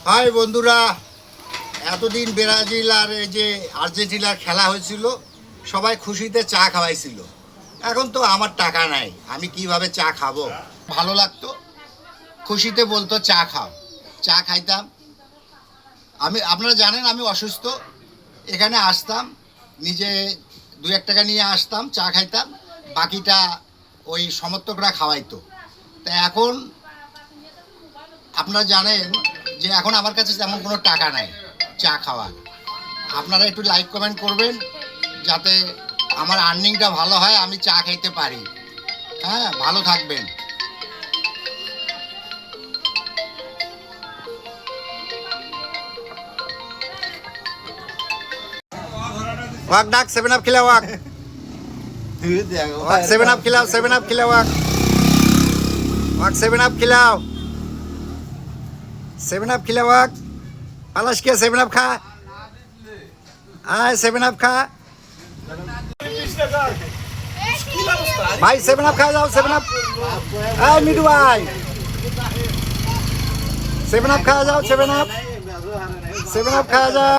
High বন্ধুরা, এতদিন Brazil আর এই যে আর্জেন্টিনার খেলা হয়েছিল, সবাই খুশিতে চা খাওয়াইছিল। এখন তো আমার টাকা নাই, আমি কিভাবে চা খাবো? ভালো লাগতো, খুশিতে বলতো চা খাও, চা খাইতাম। আপনারা জানেন আমি অসুস্থ, এখানে আসতাম, নিজে 2-1 টাকা নিয়ে আসতাম, চা খাইতাম, বাকিটা ওই সমর্থকরা খাওয়াইতো। তা এখন আপনারা জানেন যে এখন আমার কাছে তেমন কোনো টাকা নাই চা খাওয়ার। আপনারা একটু লাইক কমেন্ট করবেন যাতে আমার আর্নিংটা ভালো হয়, আমি চা খাইতে পারি। হ্যাঁ, ভালো থাকবেন। ওয়াক ডাক 7 আপ খিলা ওয়াক, 7 আপ খিলাও, 7 আপ খিলা ওয়াক, 7 আপ খিলাও, 7 আপ খিলা ওয়াক। পালাস কে 7 আপ খা, আয় 7 আপ খা ভাই, 7 আপ খা যাও, 7 আপ। আয় মিঠু ভাই, 7 আপ খা যাও, 7 আপ, 7 আপ খা যাও।